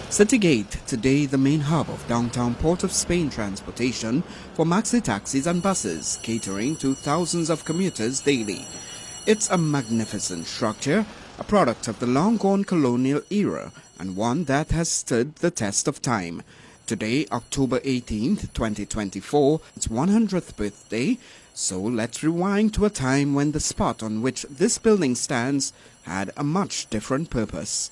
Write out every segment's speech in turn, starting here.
Citygate, today the main hub of downtown Port of Spain transportation for maxi taxis and buses, catering to thousands of commuters daily. It's a magnificent structure, a product of the long-gone colonial era and one that has stood the test of time. Today, October 18th, 2024, its 100th birthday, so let's rewind to a time when the spot on which this building stands had a much different purpose.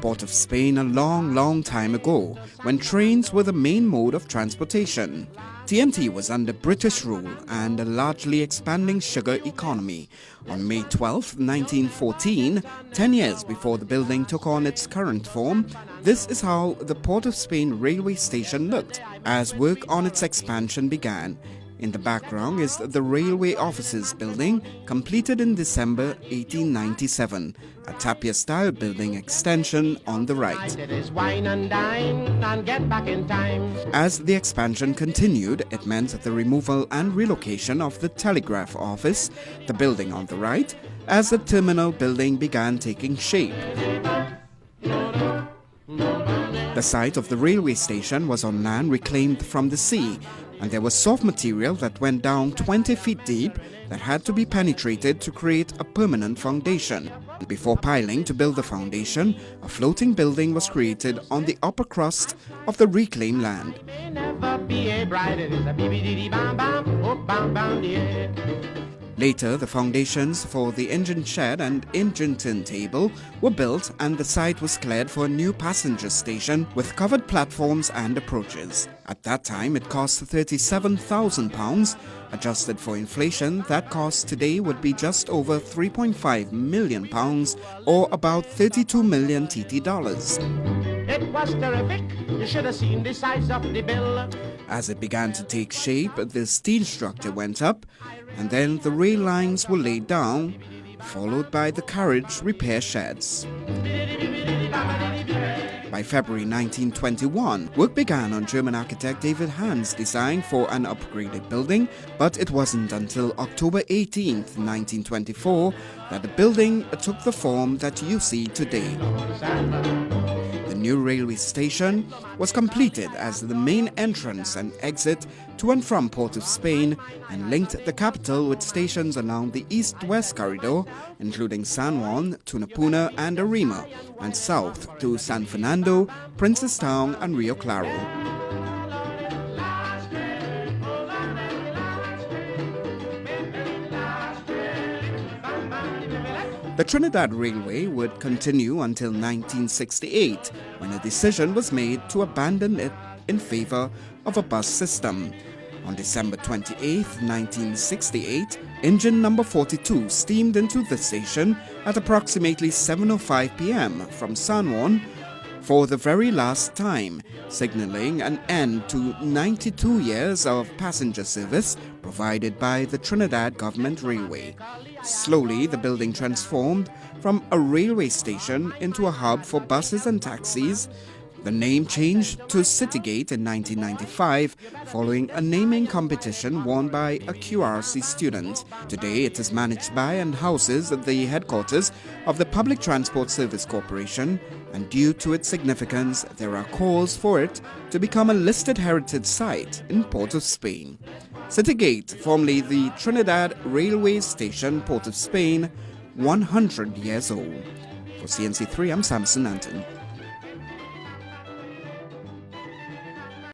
Port of Spain a long time ago, when trains were the main mode of transportation. TNT was under British rule and a largely expanding sugar economy. On May 12, 1914, 10 years before the building took on its current form, this is how the Port of Spain railway station looked as work on its expansion began. In the background is the Railway Offices building, completed in December 1897, a Tapia-style building extension on the right. As the expansion continued, it meant the removal and relocation of the Telegraph Office, the building on the right, as the terminal building began taking shape. The site of the railway station was on land reclaimed from the sea, and there was soft material that went down 20 feet deep that had to be penetrated to create a permanent foundation. Before piling to build the foundation, a floating building was created on the upper crust of the reclaimed land. Later, the foundations for the engine shed and engine turntable were built and the site was cleared for a new passenger station with covered platforms and approaches. At that time, it cost £37,000. Adjusted for inflation, that cost today would be just over £3.5 million or about 32 million TT dollars. It was terrific. You should have seen the size of the bill. As it began to take shape, the steel structure went up, and then the rail lines were laid down, followed by the carriage repair sheds. By February 1921, work began on German architect David Hahn's design for an upgraded building, but it wasn't until October 18, 1924, that the building took the form that you see today. The new railway station was completed as the main entrance and exit to and from Port of Spain and linked the capital with stations along the east-west corridor, including San Juan, Tunapuna and Arima, and south to San Fernando, Princestown and Rio Claro. The Trinidad Railway would continue until 1968, when a decision was made to abandon it in favor of a bus system. On December 28, 1968, engine number 42 steamed into the station at approximately 7:05 p.m. from San Juan for the very last time, signaling an end to 92 years of passenger service provided by the Trinidad Government Railway. Slowly, the building transformed from a railway station into a hub for buses and taxis. The name changed to Citygate in 1995 following a naming competition won by a QRC student. Today it is managed by and houses the headquarters of the Public Transport Service Corporation, and due to its significance there are calls for it to become a listed heritage site in Port of Spain. Citygate, formerly the Trinidad Railway Station, Port of Spain, 100 years old. For CNC3, I'm Samson Anton.